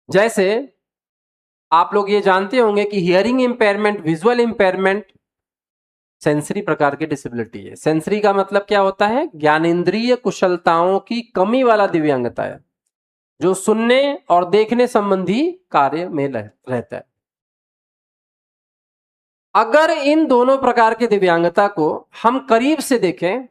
जैसे आप लोग ये जानते होंगे कि hearing impairment, visual impairment sensory प्रकार की डिसेबिलिटी है। सेंसरी का मतलब क्या होता है? ज्ञानेंद्रिय कुशलताओं की कमी वाला दिव्यांगता है, जो सुनने और देखने संबंधी कार्य में रहता है। अगर इन दोनों प्रकार के दिव्यांगता को हम करीब से देखें,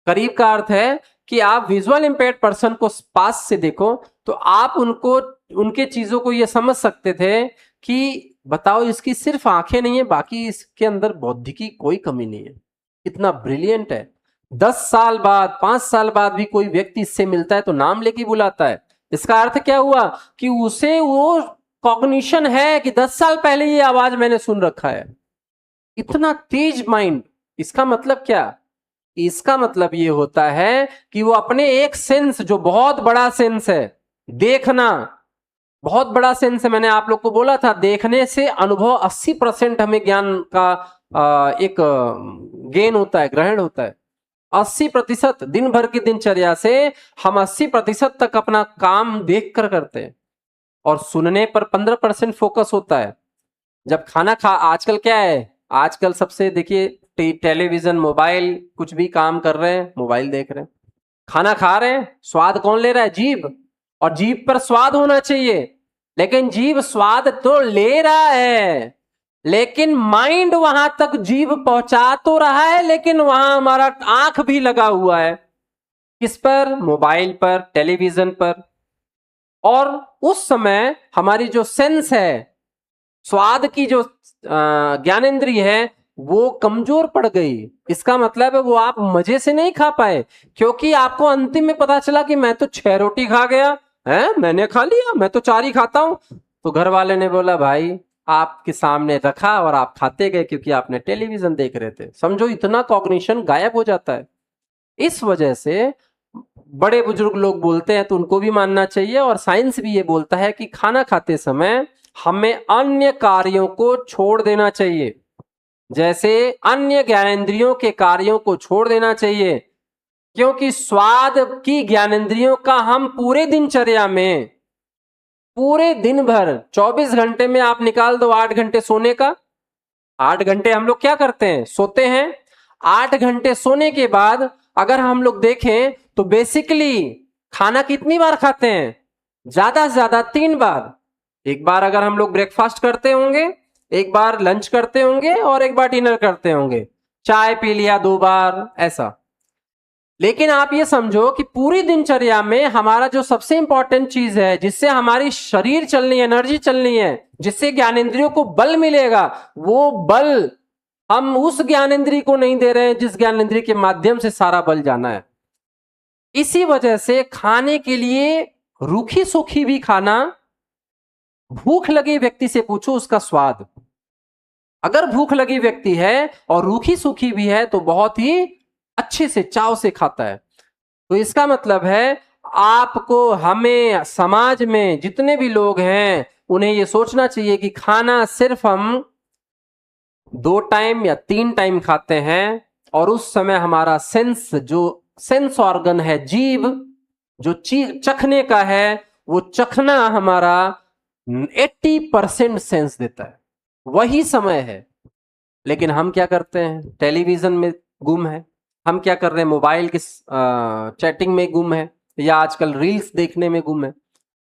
करीब का अर्थ है कि आप विजुअल इंपेयर्ड पर्सन को पास से देखो तो आप उनको, उनके चीजों को ये समझ सकते थे कि बताओ इसकी सिर्फ आंखें नहीं है, बाकी इसके अंदर बौद्धिकी कोई कमी नहीं है, इतना ब्रिलियंट है। 10 साल बाद, 5 साल बाद भी कोई व्यक्ति इससे मिलता है तो नाम लेके बुलाता है। इसका अर्थ क्या हुआ कि उसे वो कॉग्निशन है कि 10 साल पहले ये आवाज मैंने सुन रखा है। इतना तेज माइंड। इसका मतलब क्या? इसका मतलब ये होता है कि वो अपने एक सेंस, जो बहुत बड़ा सेंस है, देखना बहुत बड़ा सेंस है। मैंने आप लोग को बोला था, देखने से अनुभव 80% हमें ज्ञान का एक गेन होता है, ग्रहण होता है। 80% दिन भर की दिनचर्या से हम 80% तक अपना काम देख कर करते हैं, और सुनने पर 15% फोकस होता है। जब खाना खा, आजकल क्या है, आजकल सबसे देखिए टेलीविजन, मोबाइल, कुछ भी काम कर रहे हैं मोबाइल देख रहे हैं। खाना खा रहे हैं, स्वाद कौन ले रहा है? जीभ। और जीभ पर स्वाद होना चाहिए, लेकिन जीभ स्वाद तो ले रहा है, लेकिन माइंड वहां तक जीभ पहुंचा तो रहा है, लेकिन वहां हमारा आंख भी लगा हुआ है। किस पर? मोबाइल पर, टेलीविजन पर। और उस समय हमारी जो सेंस है, स्वाद की जो ज्ञानेंद्रिय है, वो कमजोर पड़ गई। इसका मतलब है वो आप मजे से नहीं खा पाए, क्योंकि आपको अंतिम में पता चला कि मैं तो 6 रोटी खा गया है, मैंने खा लिया, मैं तो 4 ही खाता हूं। तो घर वाले ने बोला भाई आपके सामने रखा और आप खाते गए क्योंकि आपने टेलीविजन देख रहे थे। समझो इतना कॉग्निशन गायब हो जाता है। इस वजह से बड़े बुजुर्ग लोग बोलते हैं तो उनको भी मानना चाहिए, और साइंस भी ये बोलता है कि खाना खाते समय हमें अन्य कार्यों को छोड़ देना चाहिए। जैसे अन्य ज्ञानेंद्रियों के कार्यों को छोड़ देना चाहिए, क्योंकि स्वाद की ज्ञानेंद्रियों का हम पूरे दिनचर्या में, पूरे दिन भर 24 घंटे में आप निकाल दो 8 घंटे सोने का। 8 घंटे हम लोग क्या करते हैं? सोते हैं। 8 घंटे सोने के बाद अगर हम लोग देखें तो बेसिकली खाना कितनी बार खाते हैं? ज्यादा से ज्यादा 3 बार। एक बार अगर हम लोग ब्रेकफास्ट करते होंगे, एक बार लंच करते होंगे, और एक बार डिनर करते होंगे। चाय पी लिया 2 बार, ऐसा। लेकिन आप ये समझो कि पूरी दिनचर्या में हमारा जो सबसे इंपॉर्टेंट चीज है, जिससे हमारी शरीर चलनी है, एनर्जी चलनी है, जिससे ज्ञानेंद्रियों को बल मिलेगा, वो बल हम उस ज्ञानेंद्रिय को नहीं दे रहे हैं जिस ज्ञानेंद्रिय के माध्यम से सारा बल जाना है। इसी वजह से खाने के लिए रूखी सूखी भी खाना, भूख लगे व्यक्ति से पूछो उसका स्वाद। अगर भूख लगी व्यक्ति है और रूखी सूखी भी है तो बहुत ही अच्छे से चाव से खाता है। तो इसका मतलब है आपको, हमें, समाज में जितने भी लोग हैं उन्हें यह सोचना चाहिए कि खाना सिर्फ हम 2 टाइम या 3 टाइम खाते हैं, और उस समय हमारा सेंस, जो सेंस ऑर्गन है, जीभ, जो चखने का है, वो चखना हमारा 80% सेंस देता है, वही समय है। लेकिन हम क्या करते हैं? टेलीविजन में गुम है, हम क्या कर रहे हैं? मोबाइल की चैटिंग में गुम है, या आजकल रील्स देखने में गुम है,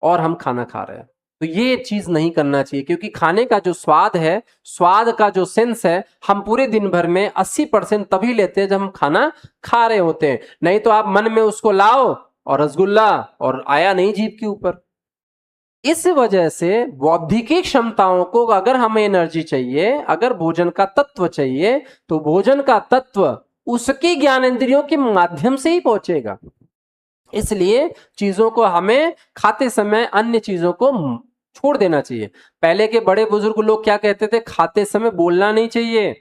और हम खाना खा रहे हैं। तो ये चीज नहीं करना चाहिए, क्योंकि खाने का जो स्वाद है, स्वाद का जो सेंस है, हम पूरे दिन भर में 80% तभी लेते हैं जब हम खाना खा रहे होते हैं। नहीं तो आप मन में उसको लाओ और रसगुल्ला, और आया नहीं जीभ के ऊपर। इस वजह से बौद्धिकी क्षमताओं को, अगर हमें एनर्जी चाहिए, अगर भोजन का तत्व चाहिए, तो भोजन का तत्व उसकी ज्ञानेंद्रियों के माध्यम से ही पहुंचेगा। इसलिए चीजों को हमें खाते समय अन्य चीजों को छोड़ देना चाहिए। पहले के बड़े बुजुर्ग लोग क्या कहते थे? खाते समय बोलना नहीं चाहिए।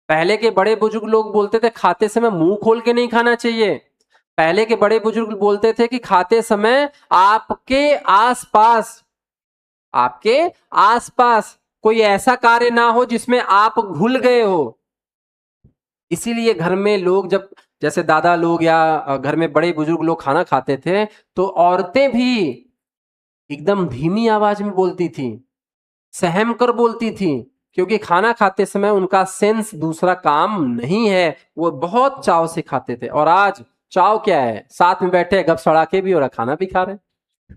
पहले के बड़े बुजुर्ग लोग बोलते थे खाते समय मुंह खोल के नहीं खाना चाहिए। पहले के बड़े बुजुर्ग बोलते थे कि खाते समय आपके आसपास कोई ऐसा कार्य ना हो जिसमें आप भूल गए हो। इसीलिए घर में लोग जब, जैसे दादा लोग या घर में बड़े बुजुर्ग लोग खाना खाते थे, तो औरतें भी एकदम धीमी आवाज में बोलती थी, सहम कर बोलती थी, क्योंकि खाना खाते समय उनका सेंस दूसरा काम नहीं है, वो बहुत चाव से खाते थे। और आज चाव क्या है, साथ में बैठे गप सड़ाके भी हो रहा है, खाना भी खा रहे हैं,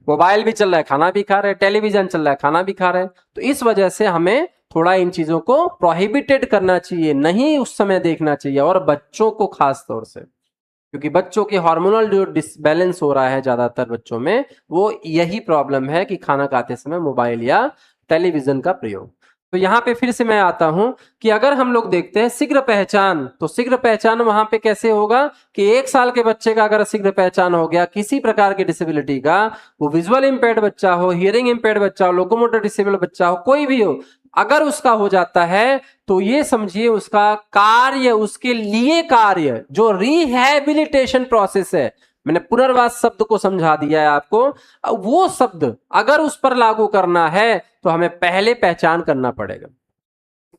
मोबाइल भी चल रहा है, खाना भी खा रहे हैं, टेलीविजन चल रहा है, खाना भी खा रहे हैं। तो इस वजह से हमें थोड़ा इन चीजों को प्रोहिबिटेड करना चाहिए, नहीं उस समय देखना चाहिए, और बच्चों को खास तौर से, क्योंकि बच्चों के हार्मोनल जो डिसबैलेंस हो रहा है ज्यादातर बच्चों में, वो यही प्रॉब्लम है कि खाना खाते समय मोबाइल या टेलीविजन का प्रयोग। तो यहाँ पे फिर से मैं आता हूं कि अगर हम लोग देखते हैं शीघ्र पहचान, तो शीघ्र पहचान वहां पे कैसे होगा कि 1 साल के बच्चे का अगर शीघ्र पहचान हो गया किसी प्रकार की डिसेबिलिटी का, वो विजुअल इंपेयर्ड बच्चा हो, हियरिंग इंपेयर्ड बच्चा हो, लोकोमोटर डिसेबल बच्चा हो, कोई भी हो, अगर उसका हो जाता है तो ये समझिए उसका कार्य, उसके लिए कार्य जो रिहैबिलिटेशन प्रोसेस है, मैंने पुनर्वास शब्द को समझा दिया है आपको, वो शब्द अगर उस पर लागू करना है तो हमें पहले पहचान करना पड़ेगा।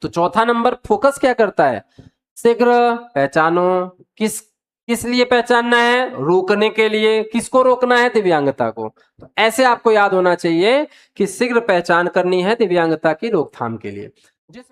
तो चौथा नंबर फोकस क्या करता है, शीघ्र पहचानो। किस किस लिए पहचानना है, रोकने के लिए। किसको रोकना है, दिव्यांगता को। तो ऐसे आपको याद होना चाहिए कि शीघ्र पहचान करनी है दिव्यांगता की रोकथाम के लिए। जिस